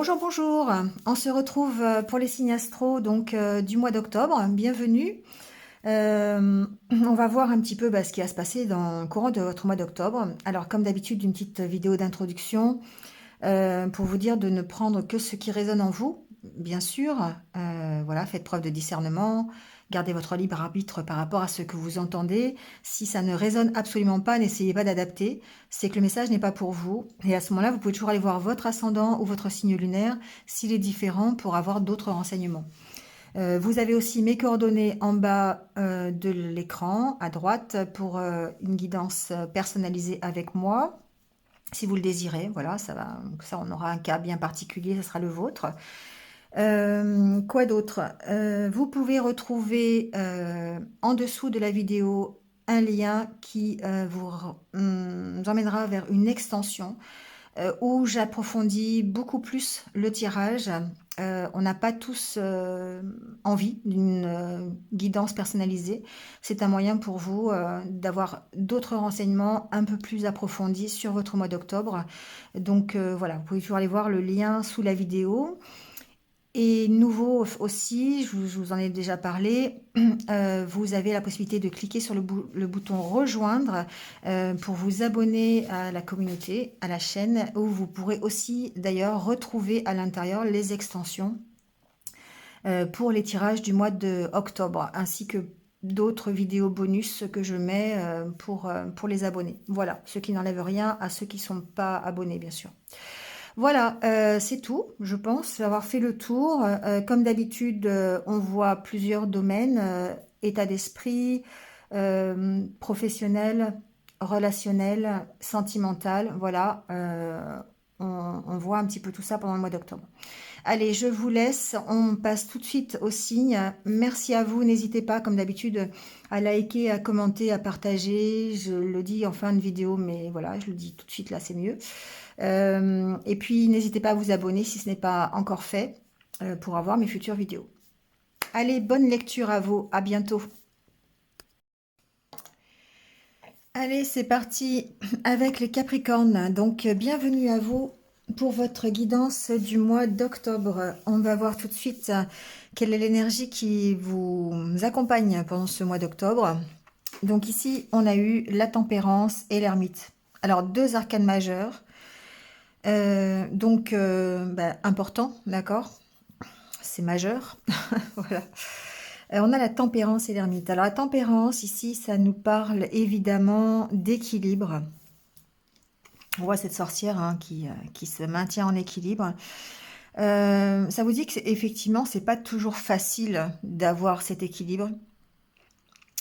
Bonjour, bonjour. On se retrouve pour les signes astro donc du mois d'octobre. Bienvenue. On va voir un petit peu ce qui va se passer dans le courant de votre mois d'octobre. Alors, comme d'habitude, une petite vidéo d'introduction pour vous dire de ne prendre que ce qui résonne en vous, bien sûr. Voilà, faites preuve de discernement. Gardez votre libre arbitre par rapport à ce que vous entendez. Si ça ne résonne absolument pas, n'essayez pas d'adapter. C'est que le message n'est pas pour vous. Et à ce moment-là, vous pouvez toujours aller voir votre ascendant ou votre signe lunaire s'il est différent pour avoir d'autres renseignements. Vous avez aussi mes coordonnées en bas de l'écran, à droite, pour une guidance personnalisée avec moi. Si vous le désirez, voilà, ça on aura un cas bien particulier, ça sera le vôtre. Quoi d'autre? Vous pouvez retrouver en dessous de la vidéo un lien qui vous emmènera vers une extension où j'approfondis beaucoup plus le tirage. On n'a pas tous envie d'une guidance personnalisée. C'est un moyen pour vous d'avoir d'autres renseignements un peu plus approfondis sur votre mois d'octobre. Donc voilà, vous pouvez toujours aller voir le lien sous la vidéo. Et nouveau aussi, je vous en ai déjà parlé, vous avez la possibilité de cliquer sur le bouton rejoindre pour vous abonner à la communauté, à la chaîne, où vous pourrez aussi d'ailleurs retrouver à l'intérieur les extensions pour les tirages du mois de octobre, ainsi que d'autres vidéos bonus que je mets pour les abonnés. Voilà, ce qui n'enlève rien à ceux qui ne sont pas abonnés, bien sûr. Voilà, c'est tout, je pense avoir fait le tour. Comme d'habitude, on voit plusieurs domaines, état d'esprit, professionnel, relationnel, sentimental. Voilà, on voit un petit peu tout ça pendant le mois d'octobre. Allez, je vous laisse, on passe tout de suite aux signes. Merci à vous, n'hésitez pas, comme d'habitude, à liker, à commenter, à partager. Je le dis en fin de vidéo, mais voilà, je le dis tout de suite, là, c'est mieux. Et puis, n'hésitez pas à vous abonner si ce n'est pas encore fait pour avoir mes futures vidéos. Allez, bonne lecture à vous, à bientôt. Allez, c'est parti avec les Capricornes. Donc, bienvenue à vous pour votre guidance du mois d'octobre. On va voir tout de suite quelle est l'énergie qui vous accompagne pendant ce mois d'octobre. Donc ici, on a eu la tempérance et l'ermite. Alors, deux arcanes majeurs. Important, d'accord? C'est majeur. Voilà. On a la tempérance et l'ermite. Alors, la tempérance, ici, ça nous parle évidemment d'équilibre. On voit cette sorcière qui se maintient en équilibre. Ça vous dit que effectivement, c'est pas toujours facile d'avoir cet équilibre.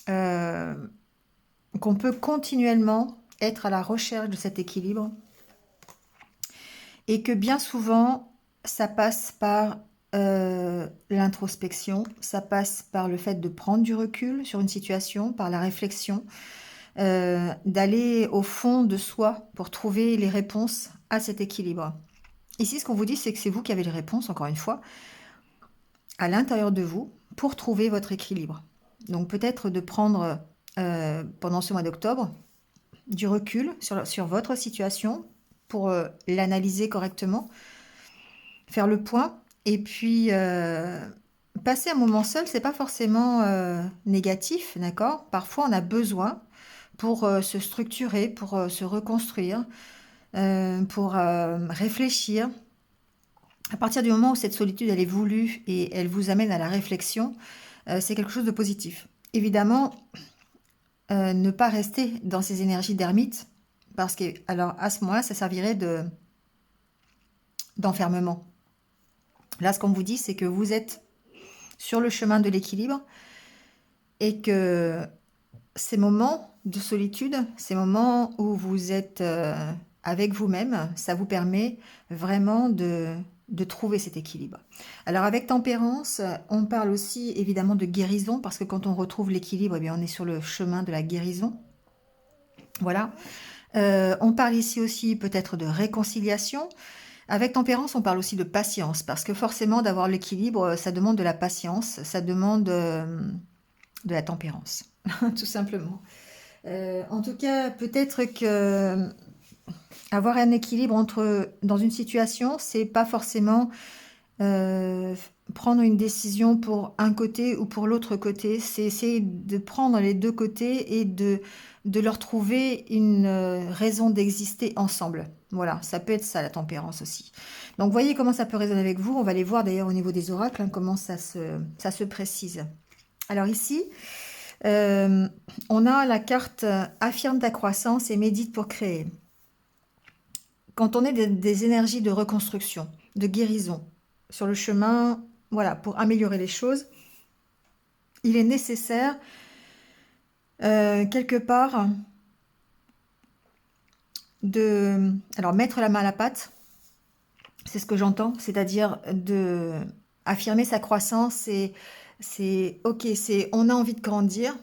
Qu'on peut continuellement être à la recherche de cet équilibre. Et que bien souvent, ça passe par l'introspection, ça passe par le fait de prendre du recul sur une situation, par la réflexion, d'aller au fond de soi pour trouver les réponses à cet équilibre. Ici, ce qu'on vous dit, c'est que c'est vous qui avez les réponses, encore une fois, à l'intérieur de vous, pour trouver votre équilibre. Donc peut-être de prendre, pendant ce mois d'octobre, du recul sur votre situation, pour l'analyser correctement, faire le point, et puis passer un moment seul, c'est pas forcément négatif, d'accord? Parfois, on a besoin pour se structurer, pour se reconstruire, pour réfléchir. À partir du moment où cette solitude, elle est voulue et elle vous amène à la réflexion, c'est quelque chose de positif. Évidemment, ne pas rester dans ces énergies d'ermite, parce que, alors, à ce moment-là, ça servirait d'enfermement. Là, ce qu'on vous dit, c'est que vous êtes sur le chemin de l'équilibre et que ces moments de solitude, ces moments où vous êtes avec vous-même, ça vous permet vraiment de trouver cet équilibre. Alors avec tempérance, on parle aussi évidemment de guérison, parce que quand on retrouve l'équilibre, eh bien, on est sur le chemin de la guérison. Voilà. On parle ici aussi peut-être de réconciliation. Avec tempérance, on parle aussi de patience, parce que forcément, d'avoir l'équilibre, ça demande de la patience, ça demande de la tempérance, tout simplement. En tout cas, peut-être que Avoir un équilibre entre, dans une situation, c'est pas forcément euh, prendre une décision pour un côté ou pour l'autre côté. C'est essayer de prendre les deux côtés et de leur trouver une raison d'exister ensemble. Voilà, ça peut être ça la tempérance aussi. Donc voyez comment ça peut résonner avec vous. On va les voir d'ailleurs au niveau des oracles, hein, comment ça se précise. Alors ici, euh, on a la carte affirme ta croissance et médite pour créer. Quand on est des énergies de reconstruction, de guérison, sur le chemin, voilà, pour améliorer les choses, il est nécessaire, quelque part, alors mettre la main à la pâte, c'est ce que j'entends, c'est-à-dire de affirmer sa croissance, c'est ok, on a envie de grandir,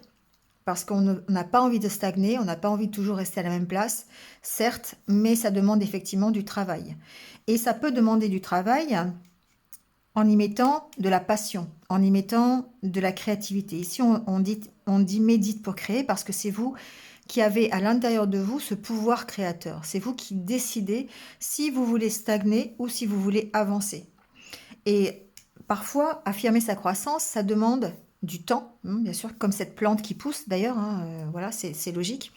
parce qu'on n'a pas envie de stagner, on n'a pas envie de toujours rester à la même place, certes, mais ça demande effectivement du travail. Et ça peut demander du travail en y mettant de la passion, en y mettant de la créativité. Ici, on dit médite pour créer parce que c'est vous qui avez à l'intérieur de vous ce pouvoir créateur. C'est vous qui décidez si vous voulez stagner ou si vous voulez avancer. Et parfois, affirmer sa croissance, ça demande du temps, bien sûr, comme cette plante qui pousse d'ailleurs, hein, voilà, c'est logique.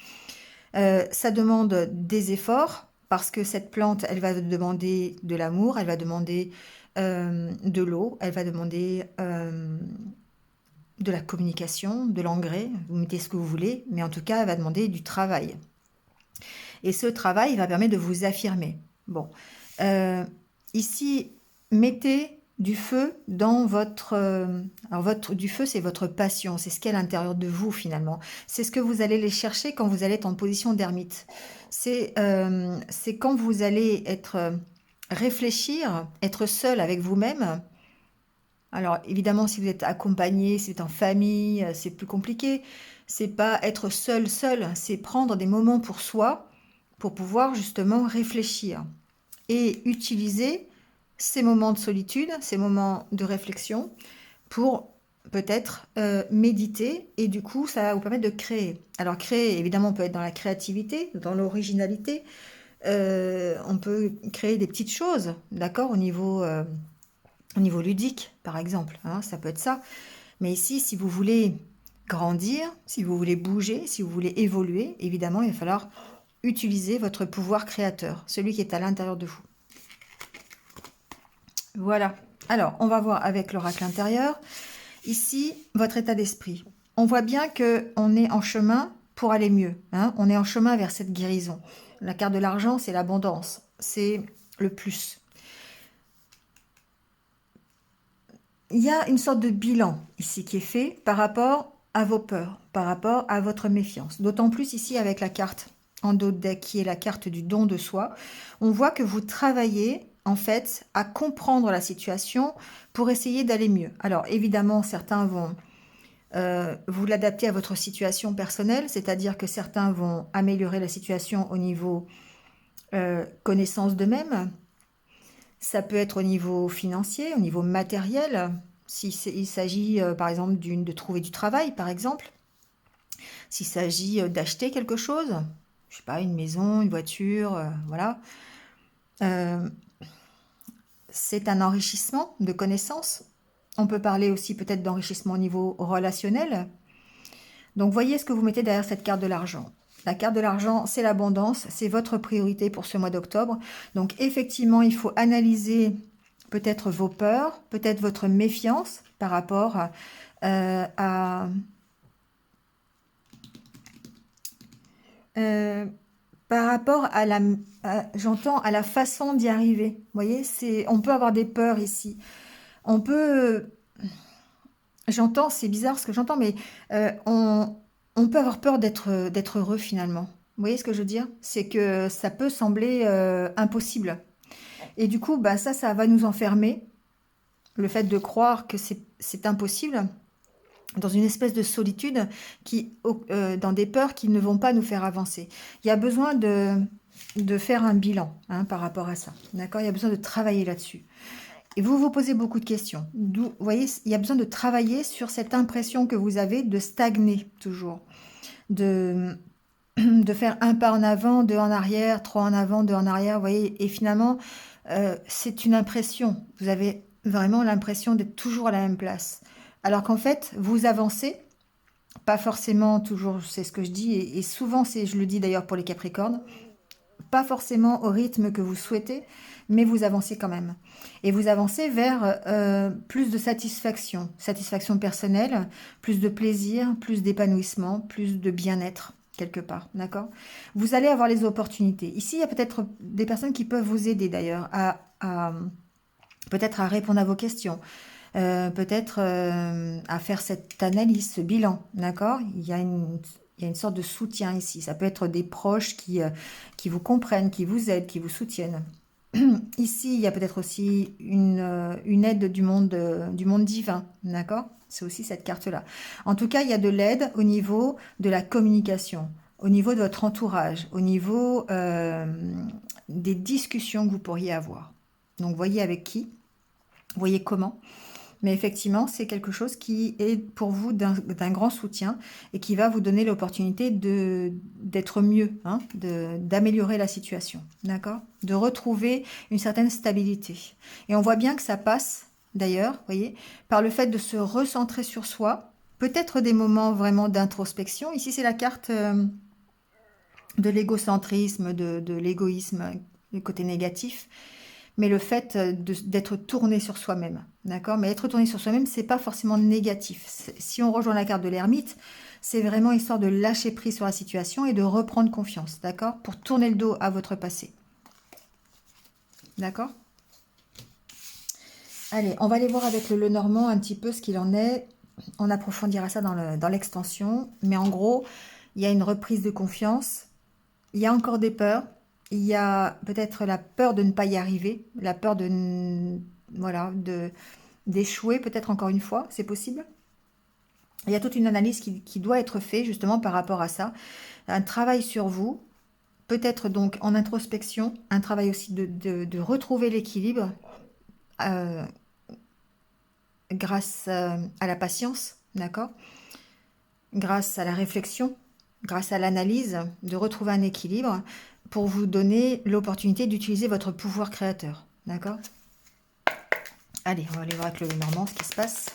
Ça demande des efforts parce que cette plante, elle va demander de l'amour, elle va demander de l'eau, elle va demander de la communication, de l'engrais, vous mettez ce que vous voulez, mais en tout cas, elle va demander du travail. Et ce travail va permettre de vous affirmer. Bon, Euh, ici, mettez du feu dans votre... alors, du feu, c'est votre passion, c'est ce qu'il y a à l'intérieur de vous finalement. C'est ce que vous allez les chercher quand vous allez être en position d'ermite. C'est quand vous allez réfléchir, être seul avec vous-même. Alors évidemment, si vous êtes accompagné, si vous êtes en famille, c'est plus compliqué. C'est pas être seul, seul, c'est prendre des moments pour soi pour pouvoir justement réfléchir et utiliser ces moments de solitude, ces moments de réflexion pour peut-être méditer et du coup ça va vous permettre de créer. Alors créer évidemment on peut être dans la créativité, dans l'originalité, on peut créer des petites choses, d'accord, au niveau ludique par exemple, hein, ça peut être ça. Mais ici si vous voulez grandir, si vous voulez bouger, si vous voulez évoluer, évidemment il va falloir utiliser votre pouvoir créateur, celui qui est à l'intérieur de vous. Voilà. Alors, on va voir avec l'oracle intérieur. Ici, votre état d'esprit. On voit bien qu'on est en chemin pour aller mieux, hein. On est en chemin vers cette guérison. La carte de l'argent, c'est l'abondance. C'est le plus. Il y a une sorte de bilan ici qui est fait par rapport à vos peurs, par rapport à votre méfiance. D'autant plus ici avec la carte en dos de deck qui est la carte du don de soi. On voit que vous travaillez en fait à comprendre la situation pour essayer d'aller mieux. Alors évidemment, certains vont vous l'adapter à votre situation personnelle, c'est-à-dire que certains vont améliorer la situation au niveau connaissance d'eux-mêmes. Ça peut être au niveau financier, au niveau matériel, s'il s'agit par exemple de trouver du travail, par exemple. S'il s'agit d'acheter quelque chose, je sais pas, une maison, une voiture, voilà. Euh, c'est un enrichissement de connaissances. On peut parler aussi peut-être d'enrichissement au niveau relationnel. Donc voyez ce que vous mettez derrière cette carte de l'argent. La carte de l'argent, c'est l'abondance, c'est votre priorité pour ce mois d'octobre. Donc effectivement, il faut analyser peut-être vos peurs, peut-être votre méfiance par rapport à euh, par rapport à j'entends, à la façon d'y arriver. Vous voyez, on peut avoir des peurs ici. On peut, j'entends, c'est bizarre ce que j'entends, mais on peut avoir peur d'être heureux finalement. Vous voyez ce que je veux dire? C'est que ça peut sembler impossible. Et du coup, bah, ça va nous enfermer. Le fait de croire que c'est impossible dans une espèce de solitude dans des peurs qui ne vont pas nous faire avancer. Il y a besoin de faire un bilan, hein, par rapport à ça. D'accord? Il y a besoin de travailler là-dessus. Et vous vous posez beaucoup de questions. Vous voyez, il y a besoin de travailler sur cette impression que vous avez de stagner toujours, de, de faire un pas en avant, deux en arrière, trois en avant, deux en arrière, vous voyez, et finalement, c'est une impression. Vous avez vraiment l'impression d'être toujours à la même place. Alors qu'en fait, vous avancez, pas forcément toujours, c'est ce que je dis, et souvent, je le dis d'ailleurs pour les Capricornes, pas forcément au rythme que vous souhaitez, mais vous avancez quand même. Et vous avancez vers plus de satisfaction, satisfaction personnelle, plus de plaisir, plus d'épanouissement, plus de bien-être quelque part, d'accord? Vous allez avoir les opportunités. Ici, il y a peut-être des personnes qui peuvent vous aider d'ailleurs peut-être à répondre à vos questions, peut-être à faire cette analyse, ce bilan, d'accord? Il y a une sorte de soutien ici. Ça peut être des proches qui vous comprennent, qui vous aident, qui vous soutiennent. Ici, il y a peut-être aussi une aide du monde divin, d'accord? C'est aussi cette carte-là. En tout cas, il y a de l'aide au niveau de la communication, au niveau de votre entourage, au niveau des discussions que vous pourriez avoir. Donc, voyez avec qui, voyez comment. Mais effectivement, c'est quelque chose qui est pour vous d'un grand soutien et qui va vous donner l'opportunité d'être mieux, hein, d'améliorer la situation, d'accord? De retrouver une certaine stabilité. Et on voit bien que ça passe, d'ailleurs, vous voyez, par le fait de se recentrer sur soi, peut-être des moments vraiment d'introspection. Ici, c'est la carte de l'égocentrisme, de l'égoïsme, le côté négatif. Mais le fait d'être tourné sur soi-même, d'accord? Mais être tourné sur soi-même, c'est pas forcément négatif. Si on rejoint la carte de l'ermite, c'est vraiment histoire de lâcher prise sur la situation et de reprendre confiance, d'accord? Pour tourner le dos à votre passé, d'accord? Allez, on va aller voir avec le Lenormand un petit peu ce qu'il en est. On approfondira ça dans l'extension. Mais en gros, il y a une reprise de confiance. Il y a encore des peurs. Il y a peut-être la peur de ne pas y arriver, la peur voilà, d'échouer peut-être encore une fois, c'est possible. Il y a toute une analyse qui doit être faite justement par rapport à ça. Un travail sur vous, peut-être donc en introspection, un travail aussi de retrouver l'équilibre euh, grâce à la patience, d'accord? Grâce à la réflexion, grâce à l'analyse, de retrouver un équilibre pour vous donner l'opportunité d'utiliser votre pouvoir créateur. D'accord? Allez, on va aller voir avec le Normand ce qui se passe.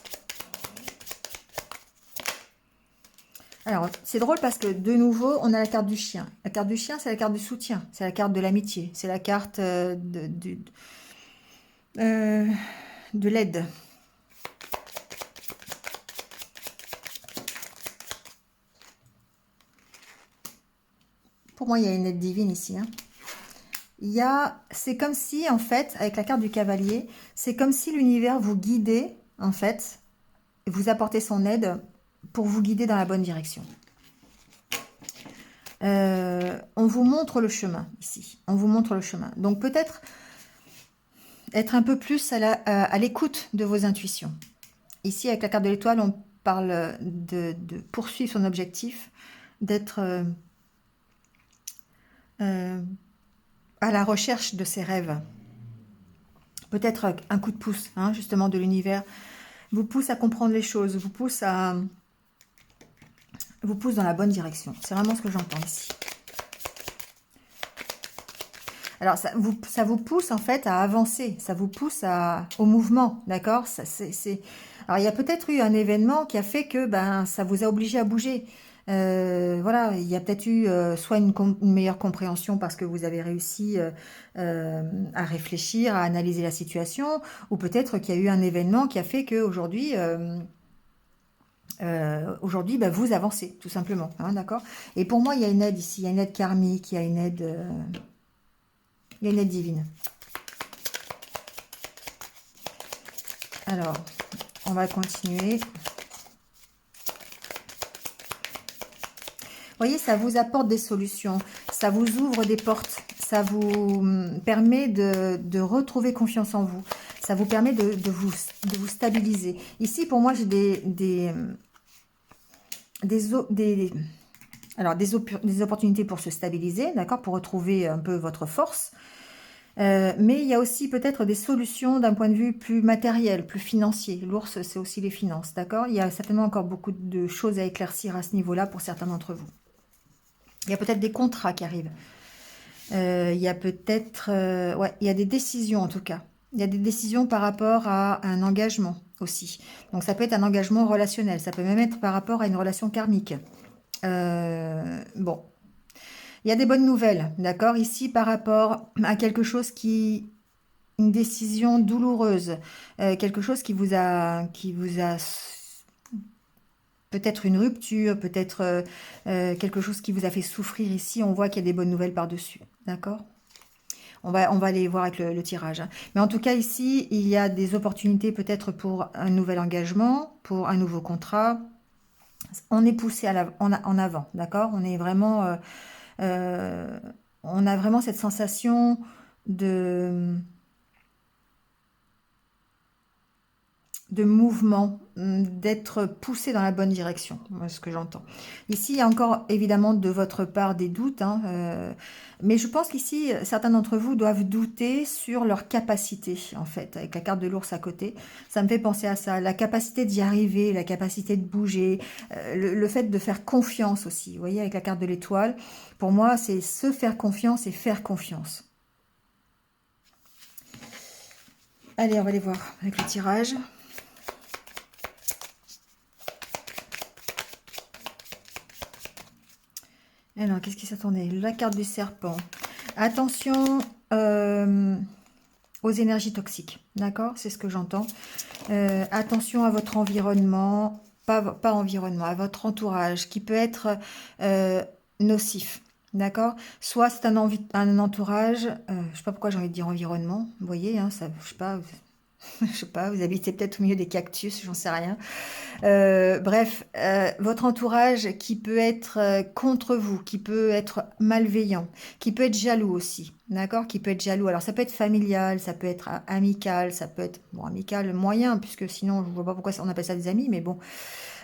Alors, c'est drôle parce que de nouveau, on a la carte du chien. La carte du chien, c'est la carte du soutien, c'est la carte de l'amitié, c'est la carte de l'aide. Pour moi, il y a une aide divine ici. Hein. C'est comme si, en fait, avec la carte du cavalier, c'est comme si l'univers vous guidait, en fait, et vous apportait son aide pour vous guider dans la bonne direction. On vous montre le chemin, ici. On vous montre le chemin. Donc, peut-être être un peu plus à l'écoute de vos intuitions. Ici, avec la carte de l'étoile, on parle de poursuivre son objectif, d'être à la recherche de ses rêves. Peut-être un coup de pouce, hein, justement, de l'univers, vous pousse à comprendre les choses, vous pousse dans la bonne direction. C'est vraiment ce que j'entends ici. Alors, ça vous pousse, en fait, à avancer. Ça vous pousse au mouvement, d'accord? Alors, il y a peut-être eu un événement qui a fait que ça vous a obligé à bouger. Voilà, il y a peut-être eu soit une meilleure compréhension parce que vous avez réussi à réfléchir, à analyser la situation, ou peut-être qu'il y a eu un événement qui a fait qu'aujourd'hui, vous avancez, tout simplement. Hein, d'accord? Et pour moi, il y a une aide ici, il y a une aide karmique, il y a une aide divine. Alors, on va continuer. Vous voyez, ça vous apporte des solutions, ça vous ouvre des portes, ça vous permet de retrouver confiance en vous, ça vous permet de vous stabiliser. Ici, pour moi, j'ai des opportunités pour se stabiliser, d'accord, pour retrouver un peu votre force. Mais il y a aussi peut-être des solutions d'un point de vue plus matériel, plus financier. L'ours, c'est aussi les finances, d'accord? Il y a certainement encore beaucoup de choses à éclaircir à ce niveau-là pour certains d'entre vous. Il y a peut-être des contrats qui arrivent. Il y a peut-être... ouais, il y a des décisions en tout cas. Il y a des décisions par rapport à un engagement aussi. Donc ça peut être un engagement relationnel. Ça peut même être par rapport à une relation karmique. Bon, il y a des bonnes nouvelles, d'accord? Ici, par rapport à quelque chose qui... Une décision douloureuse. Quelque chose qui vous a peut-être une rupture, peut-être quelque chose qui vous a fait souffrir ici. On voit qu'il y a des bonnes nouvelles par-dessus, d'accord? On va aller voir avec le tirage, hein. Mais en tout cas, ici, il y a des opportunités peut-être pour un nouvel engagement, pour un nouveau contrat. On est poussé en avant, d'accord? On est vraiment... euh, on a vraiment cette sensation de mouvement, d'être poussé dans la bonne direction, moi, ce que j'entends. Ici, il y a encore évidemment de votre part des doutes, hein, mais je pense qu'ici, certains d'entre vous doivent douter sur leur capacité, en fait, avec la carte de l'ours à côté. Ça me fait penser à ça, la capacité d'y arriver, la capacité de bouger, le fait de faire confiance aussi. Vous voyez, avec la carte de l'étoile, pour moi, c'est se faire confiance et faire confiance. Allez, on va aller voir avec le tirage. Alors, qu'est-ce qui s'attendait? La carte du serpent. Attention aux énergies toxiques, d'accord? C'est ce que j'entends. Attention à votre environnement, pas environnement, à votre entourage, qui peut être nocif, d'accord? Soit c'est un entourage, je sais pas pourquoi j'ai envie de dire environnement, vous voyez, hein, ça, je sais pas, vous habitez peut-être au milieu des cactus, j'en sais rien. Bref, votre entourage qui peut être contre vous, qui peut être malveillant, qui peut être jaloux aussi, d'accord? Qui peut être jaloux. Alors ça peut être familial, ça peut être amical, ça peut être, bon, amical moyen, puisque sinon je ne vois pas pourquoi on appelle ça des amis, mais bon.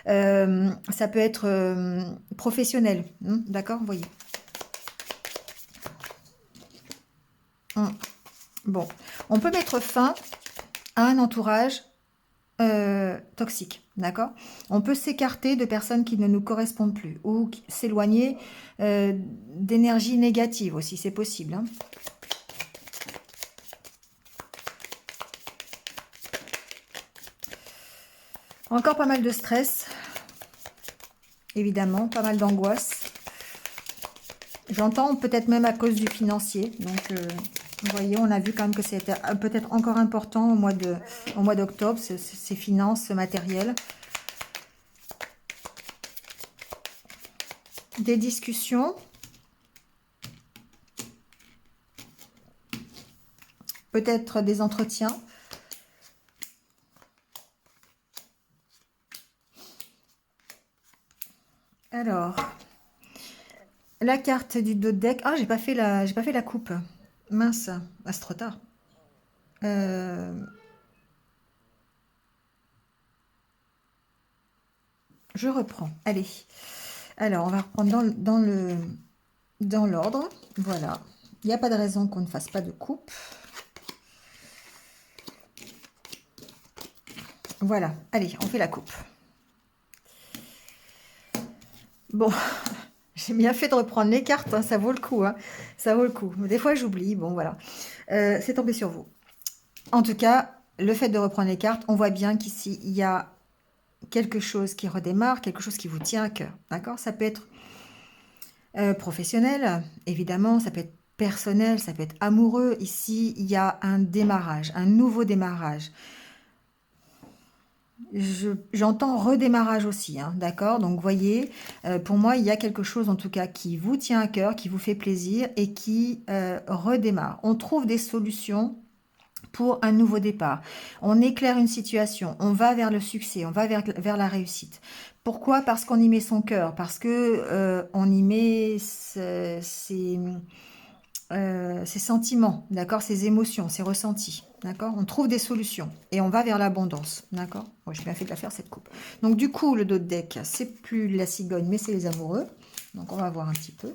Ça peut être professionnel, d'accord? Vous voyez. Bon, on peut mettre fin à un entourage toxique, d'accord? On peut s'écarter de personnes qui ne nous correspondent plus ou s'éloigner d'énergie négative aussi, c'est possible, hein. Encore pas mal de stress, évidemment, pas mal d'angoisse. J'entends peut-être même à cause du financier, donc vous voyez, on a vu quand même que c'était peut-être encore important au mois d'octobre, ces finances, ce matériel. Des discussions. Peut-être des entretiens. Alors, la carte du dos de deck. Ah, j'ai pas fait la coupe. Mince, ah, c'est trop tard. Euh, je reprends. Allez. Alors, on va reprendre dans l'ordre. Voilà. Il n'y a pas de raison qu'on ne fasse pas de coupe. Voilà. Allez, on fait la coupe. Bon, j'ai bien fait de reprendre les cartes, hein, ça vaut le coup, hein. Ça vaut le coup. Des fois, j'oublie. Bon, voilà. C'est tombé sur vous. En tout cas, le fait de reprendre les cartes, on voit bien qu'ici, il y a quelque chose qui redémarre, quelque chose qui vous tient à cœur. D'accord? Ça peut être professionnel, évidemment, ça peut être personnel, ça peut être amoureux. Ici, il y a un démarrage, un nouveau démarrage. J'entends redémarrage aussi, hein, d'accord? Donc, vous voyez, pour moi, il y a quelque chose, en tout cas, qui vous tient à cœur, qui vous fait plaisir et qui redémarre. On trouve des solutions pour un nouveau départ. On éclaire une situation, on va vers le succès, on va vers la réussite. Pourquoi? Parce qu'on y met son cœur, parce que on y met ses sentiments, d'accord, ses émotions, ses ressentis, d'accord. On trouve des solutions et on va vers l'abondance, d'accord. Bon, j'ai bien fait de la faire cette coupe. Donc du coup, le dos de deck, c'est plus la cigogne, mais c'est les amoureux. Donc on va voir un petit peu.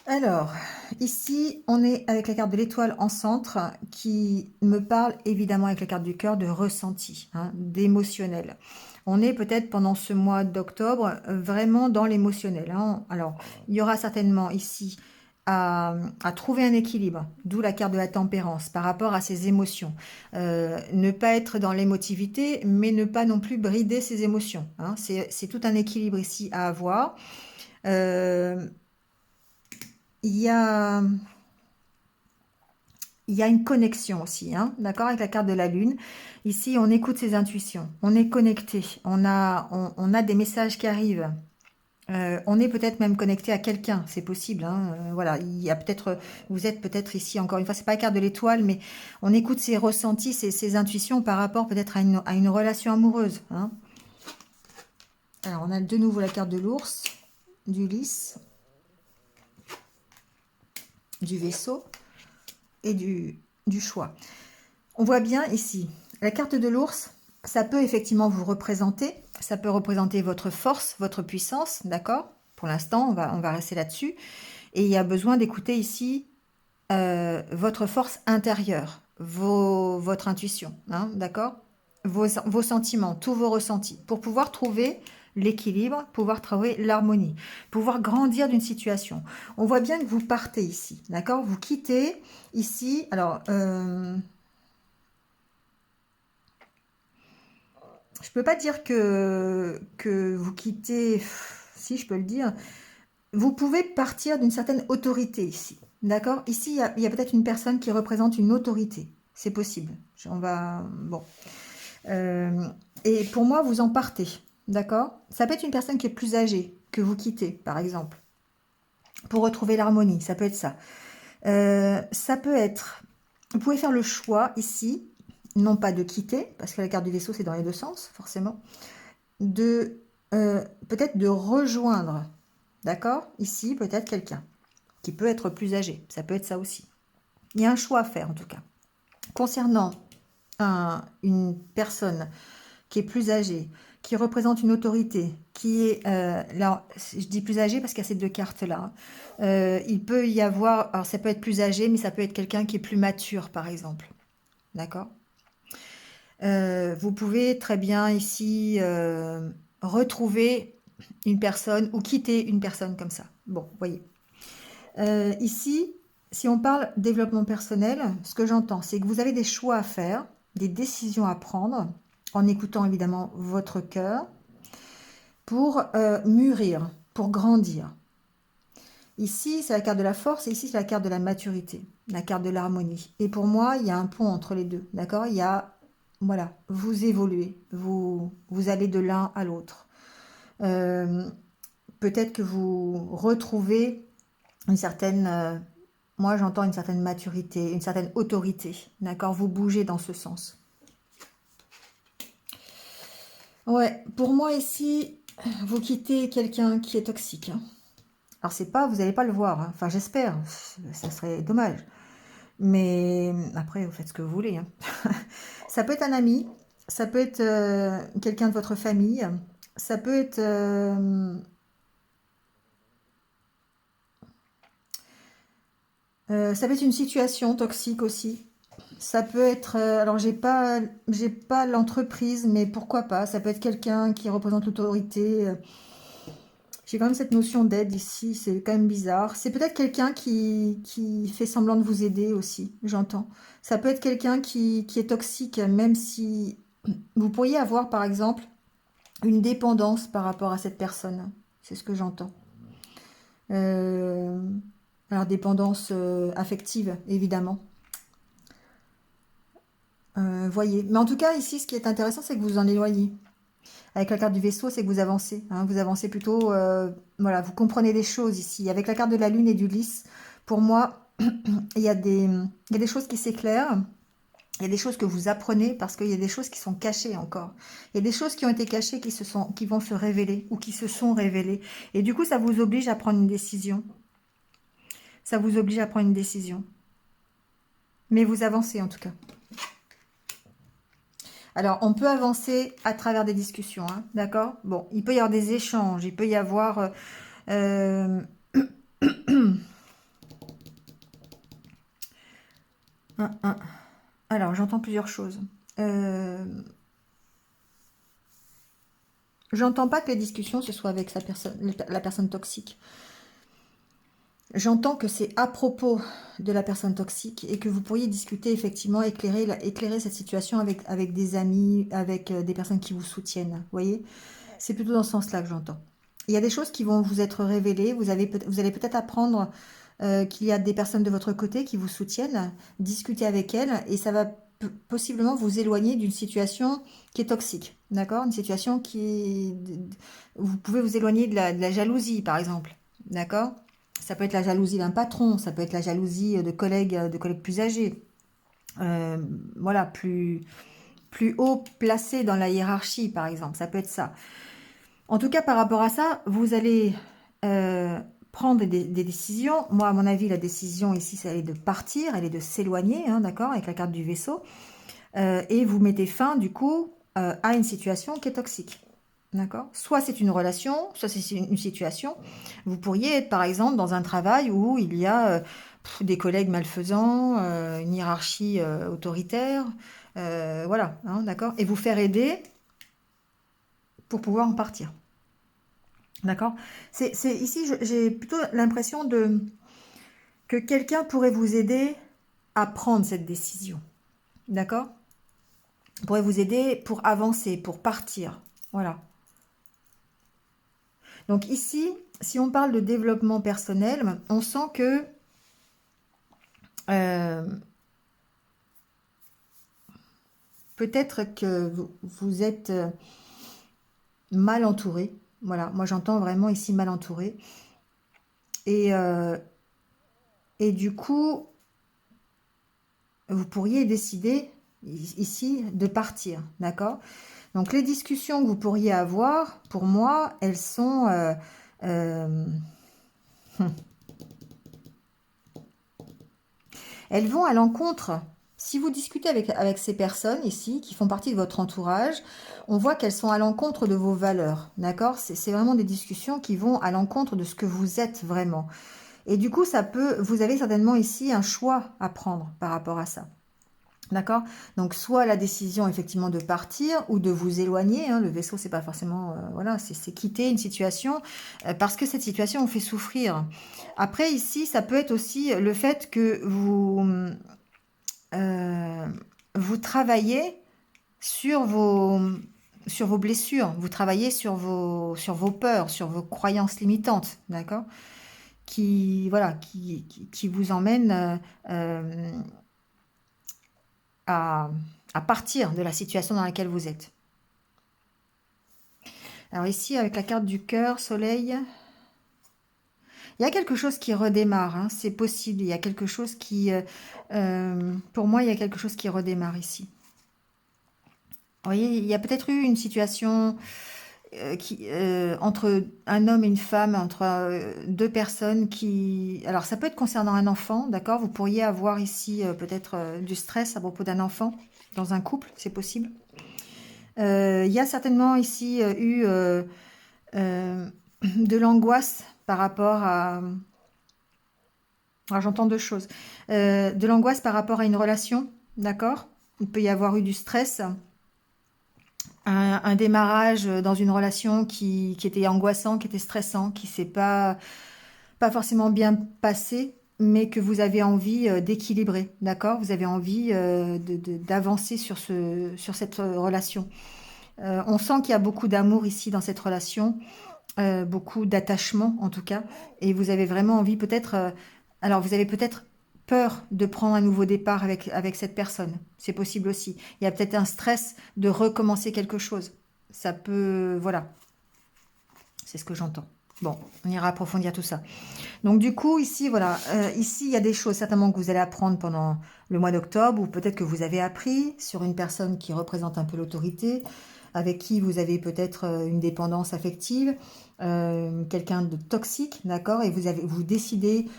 Alors, ici, on est avec la carte de l'étoile en centre qui me parle évidemment avec la carte du cœur de ressenti, hein, d'émotionnel. On est peut-être pendant ce mois d'octobre vraiment dans l'émotionnel, hein. Alors, il y aura certainement ici à trouver un équilibre, d'où la carte de la tempérance par rapport à ses émotions. Ne pas être dans l'émotivité, mais ne pas non plus brider ses émotions, hein. C'est tout un équilibre ici à avoir. Euh, il y a, il y a une connexion aussi, hein, d'accord, avec la carte de la lune. Ici, on écoute ses intuitions, on est connecté, on a des messages qui arrivent. On est peut-être même connecté à quelqu'un, c'est possible, hein, voilà, il y a peut-être, vous êtes peut-être ici, encore une fois, c'est pas la carte de l'étoile, mais on écoute ses ressentis, ses intuitions par rapport peut-être à une relation amoureuse, hein. Alors, on a de nouveau la carte de l'ours, du lys, du vaisseau et du choix. On voit bien ici, la carte de l'ours, ça peut effectivement vous représenter, ça peut représenter votre force, votre puissance, d'accord? Pour l'instant, on va rester là-dessus. Et il y a besoin d'écouter ici votre force intérieure, votre intuition, hein, d'accord? Vos sentiments, tous vos ressentis, pour pouvoir trouver l'équilibre, pouvoir trouver l'harmonie, pouvoir grandir d'une situation. On voit bien que vous partez ici, d'accord? Vous quittez ici, alors... je peux pas dire que vous quittez, si je peux le dire, vous pouvez partir d'une certaine autorité ici. D'accord? Ici, il y a peut-être une personne qui représente une autorité. C'est possible. On va... Bon. Euh, et pour moi, vous en partez. D'accord? Ça peut être une personne qui est plus âgée que vous quittez, par exemple. Pour retrouver l'harmonie, ça peut être ça. Ça peut être... Vous pouvez faire le choix ici, non pas de quitter, parce que la carte du vaisseau, c'est dans les deux sens, forcément, de peut-être de rejoindre, d'accord? Ici, peut-être quelqu'un qui peut être plus âgé. Ça peut être ça aussi. Il y a un choix à faire, en tout cas. Concernant une personne qui est plus âgée, qui représente une autorité, qui est, là, je dis plus âgé parce qu'il y a ces deux cartes-là. Il peut y avoir, alors ça peut être plus âgé, mais ça peut être quelqu'un qui est plus mature, par exemple. D'accord? Vous pouvez très bien ici retrouver une personne ou quitter une personne comme ça. Bon, vous voyez. Ici, si on parle développement personnel, ce que j'entends, c'est que vous avez des choix à faire, des décisions à prendre, en écoutant évidemment votre cœur, pour mûrir, pour grandir. Ici, c'est la carte de la force et ici, c'est la carte de la maturité, la carte de l'harmonie. Et pour moi, il y a un pont entre les deux, d'accord? Il y a, voilà, vous évoluez, vous allez de l'un à l'autre. Euh, Peut-être que vous retrouvez une certaine, moi j'entends une certaine maturité, une certaine autorité, d'accord? Vous bougez dans ce sens. Ouais, pour moi ici, vous quittez quelqu'un qui est toxique, hein. Alors c'est pas, vous n'allez pas le voir, hein. Enfin j'espère, ça serait dommage. Mais après, vous faites ce que vous voulez, hein. Ça peut être un ami, ça peut être quelqu'un de votre famille, ça peut être ça peut être une situation toxique aussi. Ça peut être, alors j'ai pas l'entreprise, mais pourquoi pas. Ça peut être quelqu'un qui représente l'autorité. J'ai quand même cette notion d'aide ici, c'est quand même bizarre. C'est peut-être quelqu'un qui fait semblant de vous aider aussi, j'entends. Ça peut être quelqu'un qui est toxique, même si vous pourriez avoir, par exemple, une dépendance par rapport à cette personne. C'est ce que j'entends. Euh, alors, dépendance affective, évidemment. Voyez. Mais en tout cas, ici, ce qui est intéressant, c'est que vous en éloignez. Avec la carte du vaisseau, c'est que vous avancez, hein, vous avancez plutôt, voilà, vous comprenez les choses ici. Avec la carte de la lune et du lys, pour moi, il y a des choses qui s'éclairent, il y a des choses que vous apprenez parce qu'il y a des choses qui sont cachées encore. Il y a des choses qui ont été cachées qui vont se révéler ou qui se sont révélées. Et du coup, ça vous oblige à prendre une décision. Ça vous oblige à prendre une décision. Mais vous avancez en tout cas. Alors, on peut avancer à travers des discussions, hein, d'accord? Bon, il peut y avoir des échanges, il peut y avoir... euh, Alors, j'entends plusieurs choses. Euh, J'entends pas que les discussions, ce soit avec la personne toxique. J'entends que c'est à propos de la personne toxique et que vous pourriez discuter, effectivement, éclairer cette situation avec des amis, avec des personnes qui vous soutiennent. Vous voyez? C'est plutôt dans ce sens-là que j'entends. Il y a des choses qui vont vous être révélées. Vous allez peut-être apprendre qu'il y a des personnes de votre côté qui vous soutiennent, discuter avec elles, et ça va possiblement vous éloigner d'une situation qui est toxique. D'accord? Une situation qui... Vous pouvez vous éloigner de la jalousie, par exemple. D'accord? Ça peut être la jalousie d'un patron, ça peut être la jalousie de collègues plus âgés. Euh, voilà, plus haut placés dans la hiérarchie, par exemple. Ça peut être ça. En tout cas, par rapport à ça, vous allez euh, prendre des décisions. Moi, à mon avis, la décision ici, c'est elle est de partir, elle est de s'éloigner, hein, d'accord, avec la carte du vaisseau. Et vous mettez fin, du coup, à une situation qui est toxique. D'accord? Soit c'est une relation, soit c'est une situation. Vous pourriez être, par exemple, dans un travail où il y a des collègues malfaisants, une hiérarchie autoritaire, voilà, hein, d'accord? Et vous faire aider pour pouvoir en partir. D'accord? Ici, j'ai plutôt l'impression que quelqu'un pourrait vous aider à prendre cette décision. D'accord? Pourrait vous aider pour avancer, pour partir. Voilà. Donc ici, si on parle de développement personnel, on sent que euh, peut-être que vous êtes mal entouré. Voilà, moi j'entends vraiment ici mal entouré. Et, euh, et du coup, vous pourriez décider ici de partir, d'accord? Donc les discussions que vous pourriez avoir, pour moi, elles sont... euh, elles vont à l'encontre. Si vous discutez avec ces personnes ici, qui font partie de votre entourage, on voit qu'elles sont à l'encontre de vos valeurs, d'accord? C'est vraiment des discussions qui vont à l'encontre de ce que vous êtes vraiment. Et du coup, vous avez certainement ici un choix à prendre par rapport à ça. D'accord? Donc, soit la décision, effectivement, de partir ou de vous éloigner, hein. Le vaisseau, c'est pas forcément... voilà, c'est quitter une situation parce que cette situation vous fait souffrir. Après, ici, ça peut être aussi le fait que euh, vous travaillez sur sur vos blessures, vous travaillez sur vos peurs, sur vos croyances limitantes, d'accord? Voilà, qui vous emmènent euh, à, à partir de la situation dans laquelle vous êtes. Alors ici, avec la carte du cœur, soleil, il y a quelque chose qui redémarre, hein, c'est possible. Il y a quelque chose pour moi, il y a quelque chose qui redémarre ici. Vous voyez, il y a peut-être eu une situation entre un homme et une femme, entre deux personnes qui... Alors, ça peut être concernant un enfant, d'accord? Vous pourriez avoir ici peut-être du stress à propos d'un enfant dans un couple, c'est possible. Il y a certainement ici eu de l'angoisse par rapport à... Alors, j'entends deux choses. De l'angoisse par rapport à une relation, d'accord? Il peut y avoir eu du stress, un démarrage dans une relation qui était angoissant, qui était stressant, qui s'est pas forcément bien passé, mais que vous avez envie d'équilibrer, d'accord? Vous avez envie d'avancer sur cette relation. On sent qu'il y a beaucoup d'amour ici dans cette relation, beaucoup d'attachement en tout cas, et vous avez vraiment envie peut-être... alors vous avez peut-être peur de prendre un nouveau départ avec cette personne, c'est possible aussi. Il y a peut-être un stress de recommencer quelque chose. Ça peut... Voilà, c'est ce que j'entends. Bon, on ira approfondir tout ça. Donc du coup, ici, voilà, ici, il y a des choses certainement que vous allez apprendre pendant le mois d'octobre, ou peut-être que vous avez appris sur une personne qui représente un peu l'autorité, avec qui vous avez peut-être une dépendance affective, quelqu'un de toxique, d'accord, et vous décidez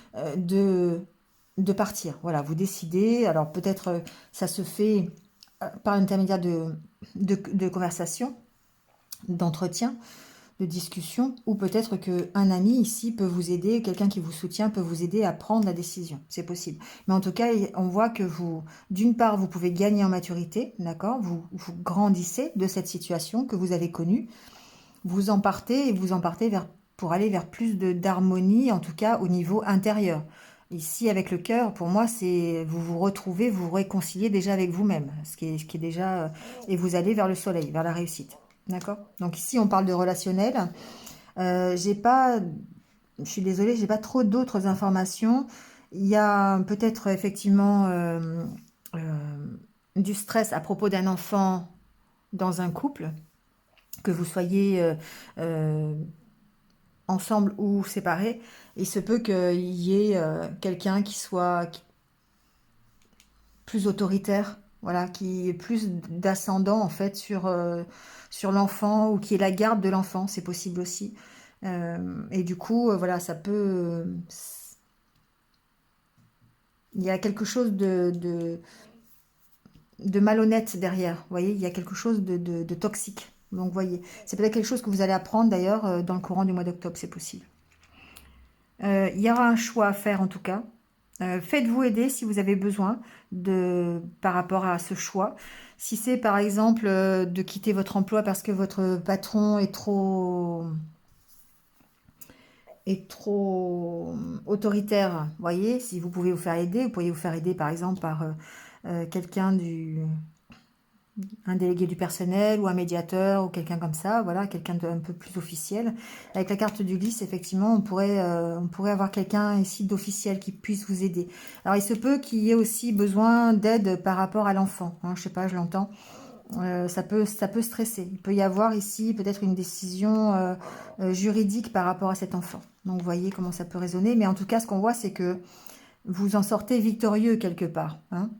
de partir. Voilà, vous décidez, alors peut-être ça se fait par l'intermédiaire de conversations, d'entretien, de discussion, ou peut-être qu'un ami ici peut vous aider, quelqu'un qui vous soutient peut vous aider à prendre la décision. C'est possible. Mais en tout cas, on voit que vous, d'une part, vous pouvez gagner en maturité, d'accord? Vous grandissez de cette situation que vous avez connue. Vous en partez et vous en partez pour aller vers plus d'harmonie, en tout cas au niveau intérieur. Ici, avec le cœur, pour moi, c'est vous vous retrouvez, vous vous réconciliez déjà avec vous-même, ce qui est déjà... et vous allez vers le soleil, vers la réussite. D'accord? Donc ici, on parle de relationnel. J'ai pas... Je suis désolée, j'ai pas trop d'autres informations. Il y a peut-être effectivement du stress à propos d'un enfant dans un couple, que vous soyez euh, ensemble ou séparés. Il se peut qu'il y ait quelqu'un qui soit plus autoritaire, voilà, qui ait plus d'ascendant en fait sur l'enfant, ou qui est la garde de l'enfant, c'est possible aussi. Et du coup, voilà, ça peut... il y a quelque chose de malhonnête derrière, vous voyez, il y a quelque chose de toxique. Donc, vous voyez, c'est peut-être quelque chose que vous allez apprendre d'ailleurs dans le courant du mois d'octobre, c'est possible. Il y aura un choix à faire en tout cas. Faites-vous aider si vous avez besoin par rapport à ce choix. Si c'est par exemple de quitter votre emploi parce que votre patron est trop autoritaire, voyez, si vous pouvez vous faire aider, vous pourriez vous faire aider par exemple par quelqu'un un délégué du personnel ou un médiateur ou quelqu'un comme ça, voilà, quelqu'un d'un peu plus officiel. Avec la carte du lys, effectivement, on pourrait avoir quelqu'un ici d'officiel qui puisse vous aider. Alors, il se peut qu'il y ait aussi besoin d'aide par rapport à l'enfant, hein, je sais pas, je l'entends. Ça peut stresser. Il peut y avoir ici peut-être une décision juridique par rapport à cet enfant. Donc, vous voyez comment ça peut résonner. Mais en tout cas, ce qu'on voit, c'est que vous en sortez victorieux quelque part, hein.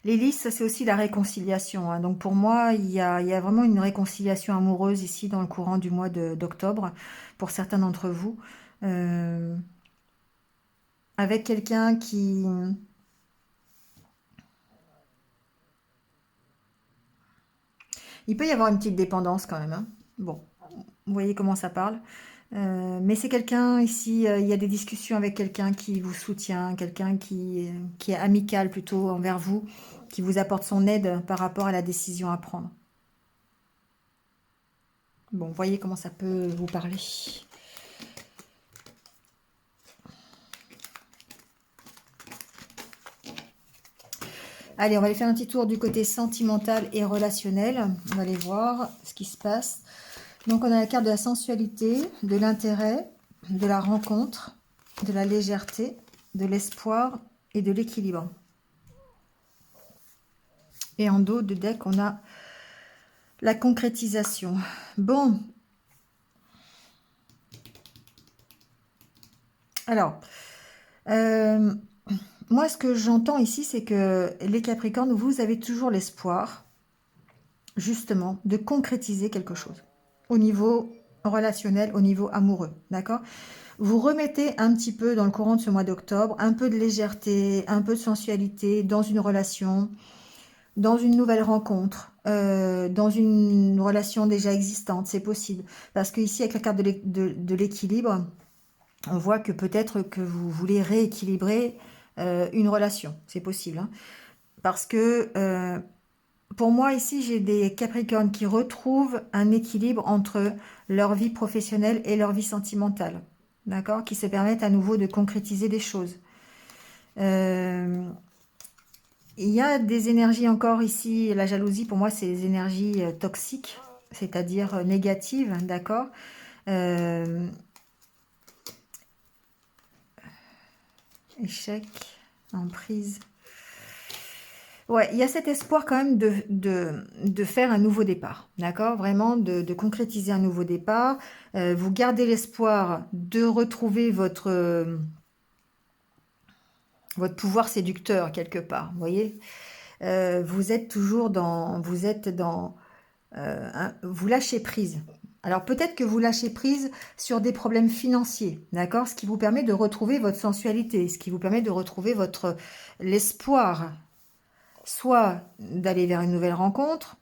Les lys, c'est aussi la réconciliation, hein. Donc pour moi, il y a vraiment une réconciliation amoureuse ici dans le courant du mois d'octobre, pour certains d'entre vous, euh, avec quelqu'un qui... Il peut y avoir une petite dépendance quand même, hein. Bon, vous voyez comment ça parle. Mais c'est quelqu'un ici, il y a des discussions avec quelqu'un qui vous soutient, quelqu'un qui est amical plutôt envers vous, qui vous apporte son aide par rapport à la décision à prendre. Bon, voyez comment ça peut vous parler. Allez, on va aller faire un petit tour du côté sentimental et relationnel. On va aller voir ce qui se passe. Donc, on a la carte de la sensualité, de l'intérêt, de la rencontre, de la légèreté, de l'espoir et de l'équilibre. Et en dos de deck, on a la concrétisation. Bon. Alors, moi, ce que j'entends ici, c'est que les Capricornes, vous avez toujours l'espoir, justement, de concrétiser quelque chose au niveau relationnel, au niveau amoureux, d'accord? Vous remettez un petit peu dans le courant de ce mois d'octobre, un peu de légèreté, un peu de sensualité dans une relation, dans une nouvelle rencontre, dans une relation déjà existante, c'est possible. Parce que ici, avec la carte de l'équilibre, on voit que peut-être que vous voulez rééquilibrer une relation, c'est possible, hein. Parce que pour moi, ici, j'ai des Capricornes qui retrouvent un équilibre entre leur vie professionnelle et leur vie sentimentale, d'accord? Qui se permettent à nouveau de concrétiser des choses. Euh, il y a des énergies encore ici, la jalousie, pour moi, c'est des énergies toxiques, c'est-à-dire négatives, d'accord? Euh, échec, emprise. Ouais, il y a cet espoir quand même de faire un nouveau départ, d'accord? Vraiment de concrétiser un nouveau départ. Vous gardez l'espoir de retrouver votre pouvoir séducteur quelque part, vous voyez? Vous êtes toujours vous lâchez prise. Alors peut-être que vous lâchez prise sur des problèmes financiers, d'accord? Ce qui vous permet de retrouver votre sensualité, ce qui vous permet de retrouver l'espoir, soit d'aller vers une nouvelle rencontre,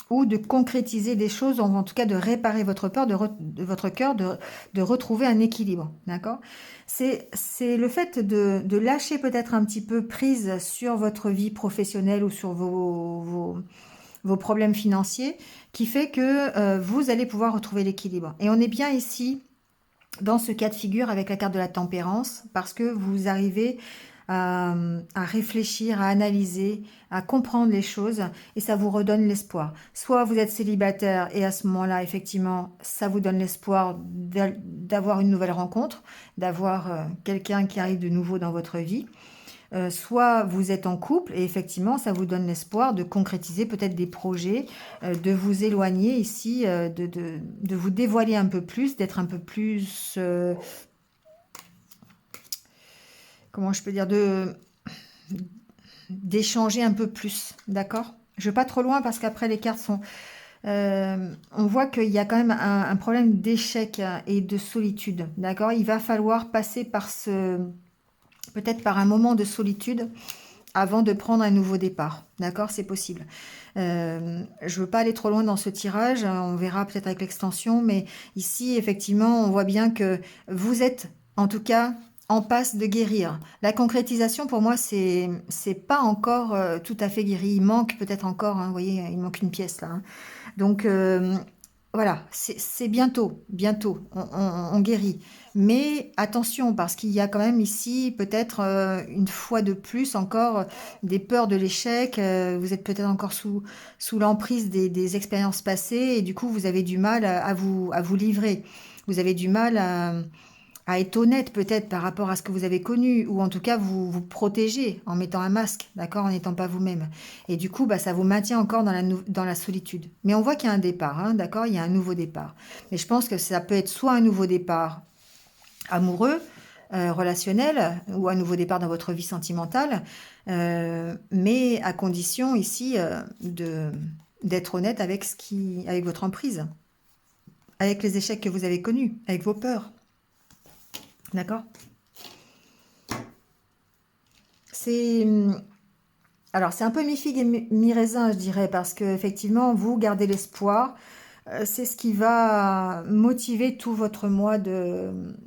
ou de concrétiser des choses, en tout cas de réparer votre peur, de votre cœur, de retrouver un équilibre, d'accord? C'est le fait de lâcher peut-être un petit peu prise sur votre vie professionnelle ou sur vos problèmes financiers qui fait que vous allez pouvoir retrouver l'équilibre. Et on est bien ici dans ce cas de figure avec la carte de la tempérance parce que vous arrivez à réfléchir, à analyser, à comprendre les choses et ça vous redonne l'espoir. Soit vous êtes célibataire et à ce moment-là, effectivement, ça vous donne l'espoir d'avoir une nouvelle rencontre, d'avoir quelqu'un qui arrive de nouveau dans votre vie. Soit vous êtes en couple et effectivement, ça vous donne l'espoir de concrétiser peut-être des projets, de vous éloigner ici, de vous dévoiler un peu plus, d'être un peu plus, comment je peux dire, d'échanger un peu plus, d'accord? Je ne vais pas trop loin parce qu'après les cartes sont... on voit qu'il y a quand même un problème d'échec et de solitude, d'accord? Il va falloir passer par peut-être par un moment de solitude avant de prendre un nouveau départ. D'accord, c'est possible. Je ne veux pas aller trop loin dans ce tirage, on verra peut-être avec l'extension, mais ici, effectivement, on voit bien que vous êtes, en tout cas, en passe de guérir. La concrétisation, pour moi, c'est pas encore tout à fait guéri. Il manque peut-être encore, hein, vous voyez, il manque une pièce là. Hein. Donc, voilà, c'est bientôt, bientôt, on guérit. Mais attention, parce qu'il y a quand même ici peut-être une fois de plus encore des peurs de l'échec. Vous êtes peut-être encore sous l'emprise des expériences passées et du coup vous avez du mal à vous livrer. Vous avez du mal à être honnête peut-être par rapport à ce que vous avez connu, ou en tout cas vous vous protégez en mettant un masque, d'accord, en n'étant pas vous-même. Et du coup, bah, ça vous maintient encore dans la solitude. Mais on voit qu'il y a un départ, hein, d'accord, il y a un nouveau départ. Mais je pense que ça peut être soit un nouveau départ amoureux, relationnel, ou un nouveau départ dans votre vie sentimentale, mais à condition ici d'être honnête avec avec votre emprise, avec les échecs que vous avez connus, avec vos peurs. D'accord? C'est alors c'est un peu mi-figue et mi-raisin, je dirais, parce que effectivement, vous gardez l'espoir. C'est ce qui va motiver tout votre mois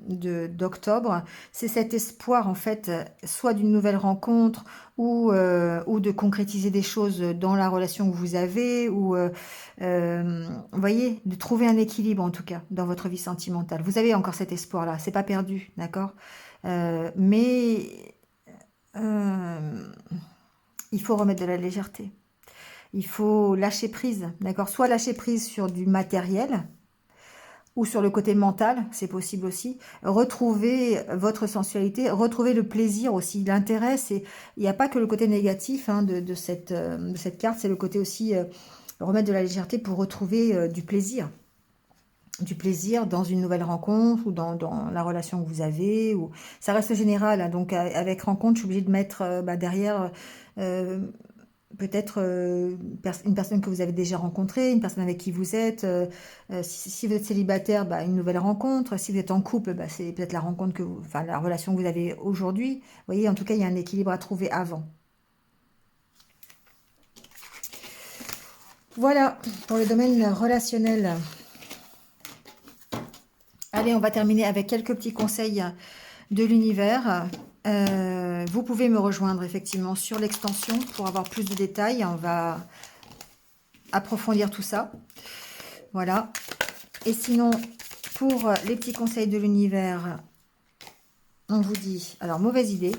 d'octobre. C'est cet espoir, en fait, soit d'une nouvelle rencontre ou de concrétiser des choses dans la relation que vous avez, ou, vous voyez, de trouver un équilibre, en tout cas, dans votre vie sentimentale. Vous avez encore cet espoir-là, c'est pas perdu, d'accord? Mais il faut remettre de la légèreté. Il faut lâcher prise, d'accord? Soit lâcher prise sur du matériel ou sur le côté mental, c'est possible aussi. Retrouver votre sensualité, retrouver le plaisir aussi, l'intérêt. Il n'y a pas que le côté négatif hein, de cette carte, c'est le côté aussi remettre de la légèreté pour retrouver du plaisir. Du plaisir dans une nouvelle rencontre ou dans la relation que vous avez. Ou... Ça reste général, hein, donc avec rencontre, je suis obligée de mettre derrière... peut-être une personne que vous avez déjà rencontrée, une personne avec qui vous êtes. Si vous êtes célibataire, bah, une nouvelle rencontre. Si vous êtes en couple, bah, c'est peut-être la rencontre enfin la relation que vous avez aujourd'hui. Vous voyez, en tout cas, il y a un équilibre à trouver avant. Voilà pour le domaine relationnel. Allez, on va terminer avec quelques petits conseils de l'univers. Vous pouvez me rejoindre effectivement sur l'extension pour avoir plus de détails. On va approfondir tout ça. Voilà. Et sinon, pour les petits conseils de l'univers, on vous dit, alors mauvaise idée.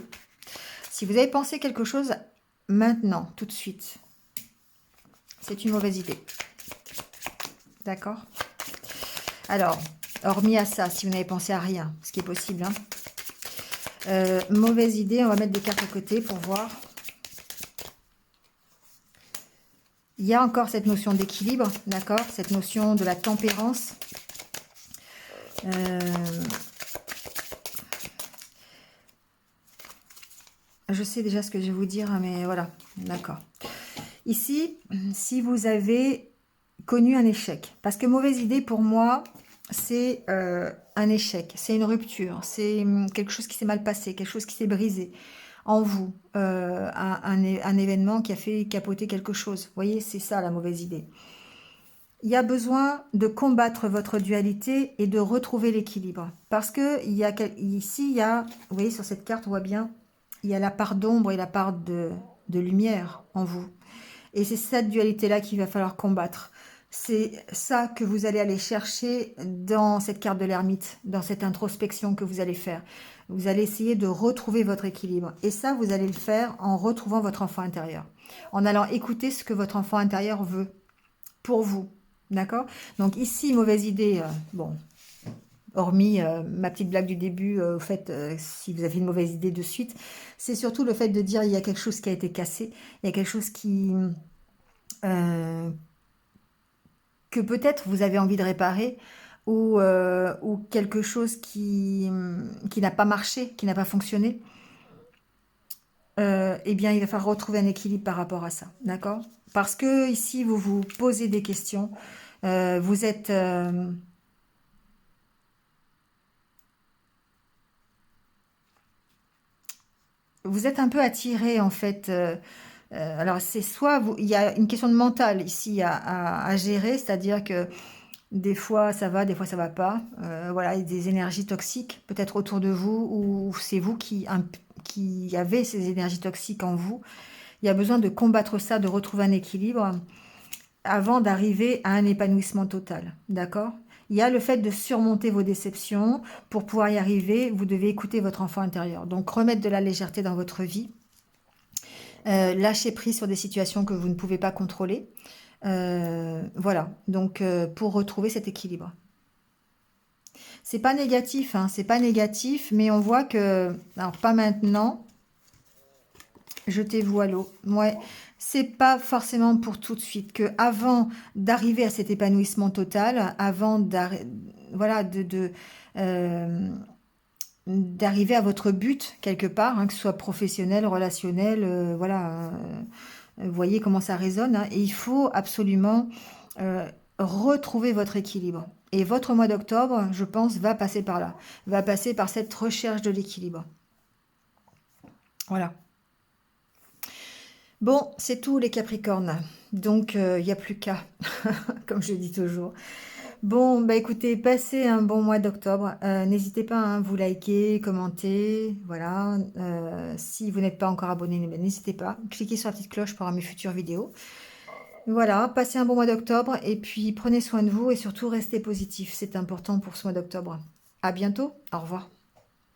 Si vous avez pensé quelque chose maintenant, tout de suite, c'est une mauvaise idée. D'accord? Alors, hormis à ça, si vous n'avez pensé à rien, ce qui est possible, hein, mauvaise idée, on va mettre des cartes à côté pour voir. Il y a encore cette notion d'équilibre, d'accord? Cette notion de la tempérance. Je sais déjà ce que je vais vous dire, mais voilà, d'accord. Ici, si vous avez connu un échec, parce que mauvaise idée pour moi, c'est un échec, c'est une rupture, c'est quelque chose qui s'est mal passé, quelque chose qui s'est brisé en vous, un événement qui a fait capoter quelque chose. Vous voyez, c'est ça la mauvaise idée. il y a besoin de combattre votre dualité et de retrouver l'équilibre. Parce que ici, vous voyez sur cette carte, on voit bien, il y a la part d'ombre et la part de lumière en vous. Et c'est cette dualité-là qu'il va falloir combattre. C'est ça que vous allez aller chercher dans cette carte de l'ermite, dans cette introspection que vous allez faire. Vous allez essayer de retrouver votre équilibre. Et ça, vous allez le faire en retrouvant votre enfant intérieur. En allant écouter ce que votre enfant intérieur veut pour vous. D'accord? Donc ici, mauvaise idée. Bon, hormis ma petite blague du début, au fait, si vous avez une mauvaise idée de suite, c'est surtout le fait de dire il y a quelque chose qui a été cassé, il y a quelque chose euh, que peut-être vous avez envie de réparer ou quelque chose qui n'a pas marché, qui n'a pas fonctionné. Eh bien, il va falloir retrouver un équilibre par rapport à ça, d'accord? Parce que ici, vous vous posez des questions, vous êtes vous êtes un peu attiré en fait. Alors c'est soit il y a une question de mental ici à gérer, c'est-à-dire que des fois ça va, des fois ça va pas. Voilà, il y a des énergies toxiques peut-être autour de vous ou c'est vous qui avez ces énergies toxiques en vous. Il y a besoin de combattre ça, de retrouver un équilibre avant d'arriver à un épanouissement total. D'accord? Il y a le fait de surmonter vos déceptions. Pour pouvoir y arriver, vous devez écouter votre enfant intérieur. Donc remettre de la légèreté dans votre vie. Lâcher prise sur des situations que vous ne pouvez pas contrôler. Voilà, donc pour retrouver cet équilibre. C'est pas négatif, hein, c'est pas négatif, mais on voit que, alors pas maintenant, jetez-vous à l'eau. Ouais, c'est pas forcément pour tout de suite. Que avant d'arriver à cet épanouissement total, voilà, d'arriver à votre but quelque part, hein, que ce soit professionnel, relationnel, voilà. Vous voyez comment ça résonne, hein, et il faut absolument retrouver votre équilibre. Et votre mois d'octobre, je pense, va passer par là, va passer par cette recherche de l'équilibre. Voilà. Bon, c'est tout les Capricornes. Donc, il n'y a plus qu'à, comme je dis toujours. Bon, bah écoutez, passez un bon mois d'octobre. N'hésitez pas à vous liker, commenter. Voilà. Si vous n'êtes pas encore abonné, n'hésitez pas. Cliquez sur la petite cloche pour avoir mes futures vidéos. Voilà, passez un bon mois d'octobre et puis prenez soin de vous et surtout restez positif. C'est important pour ce mois d'octobre. À bientôt. Au revoir.